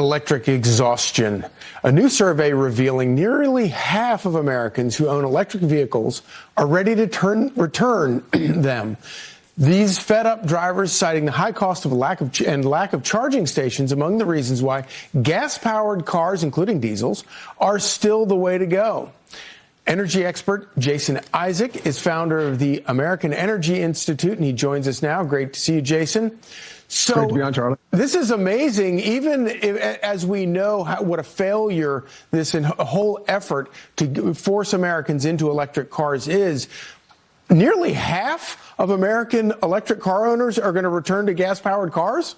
electric exhaustion. A new survey revealing nearly half of Americans who own electric vehicles are ready to return them. These fed-up drivers citing the high cost of lack of charging stations among the reasons why gas-powered cars, including diesels, are still the way to go. Energy expert Jason Isaac is founder of the American Energy Institute, and he joins us now. Great to see you, Jason. So, great to be on, Charlie. This is amazing, even as we know what a failure this whole effort to force Americans into electric cars is. Nearly half of American electric car owners are going to return to gas-powered cars?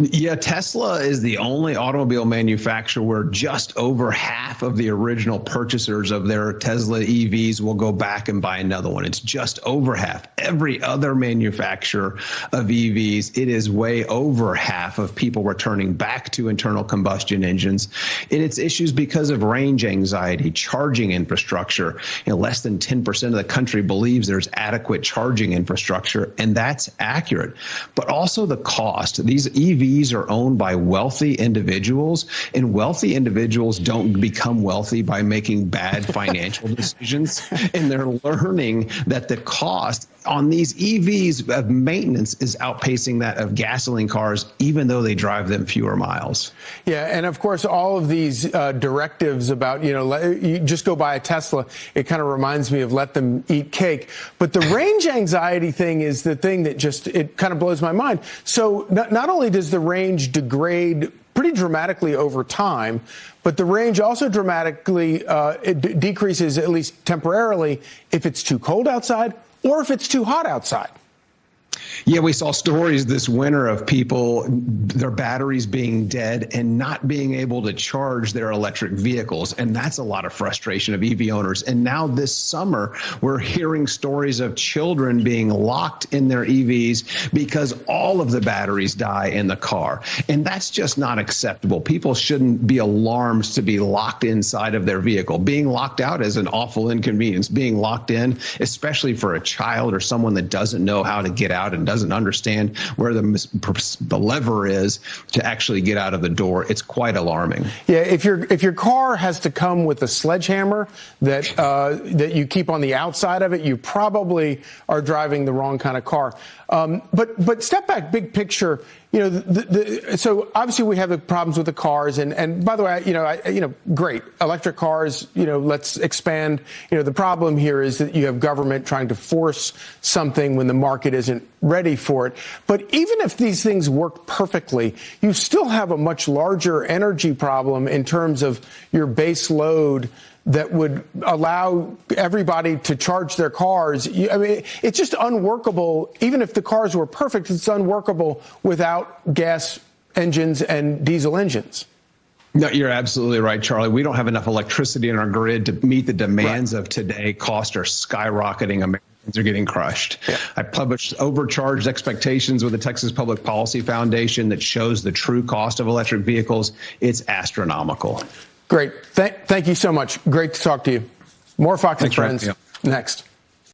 Yeah, Tesla is the only automobile manufacturer where just over half of the original purchasers of their Tesla EVs will go back and buy another one. It's just over half. Every other manufacturer of EVs, it is way over half of people returning back to internal combustion engines. And it's issues because of range anxiety, charging infrastructure. Less than 10% of the country believes there's adequate charging infrastructure, and that's accurate. But also the cost. These EVs are owned by wealthy individuals, and wealthy individuals don't become wealthy by making bad financial decisions. And they're learning that the cost on these EVs of maintenance is outpacing that of gasoline cars, even though they drive them fewer miles. Yeah, and of course, all of these directives about, you just go buy a Tesla, it kind of reminds me of let them eat cake. But the range anxiety thing is the thing that it kind of blows my mind. So not only does the range degrade pretty dramatically over time, but the range also dramatically decreases, at least temporarily, if it's too cold outside or if it's too hot outside. Yeah, we saw stories this winter of people, their batteries being dead and not being able to charge their electric vehicles. And that's a lot of frustration of EV owners. And now this summer, we're hearing stories of children being locked in their EVs because all of the batteries die in the car. And that's just not acceptable. People shouldn't be alarmed to be locked inside of their vehicle. Being locked out is an awful inconvenience. Being locked in, especially for a child or someone that doesn't know how to get out and doesn't understand where the lever is to actually get out of the door, it's quite alarming. Yeah, if your car has to come with a sledgehammer that you keep on the outside of it, you probably are driving the wrong kind of car. But step back, big picture. So obviously we have the problems with the cars, and by the way, great electric cars. Let's expand. The problem here is that you have government trying to force something when the market isn't ready for it. But even if these things work perfectly, you still have a much larger energy problem in terms of your base load that would allow everybody to charge their cars. It's just unworkable. Even if the cars were perfect, it's unworkable without gas engines and diesel engines. No, you're absolutely right, Charlie. We don't have enough electricity in our grid to meet the demands of today. Costs are skyrocketing. Americans are getting crushed. Yeah. I published Overcharged Expectations with the Texas Public Policy Foundation that shows the true cost of electric vehicles. It's astronomical. Great. Thank you so much. Great to talk to you. More Fox and Friends next.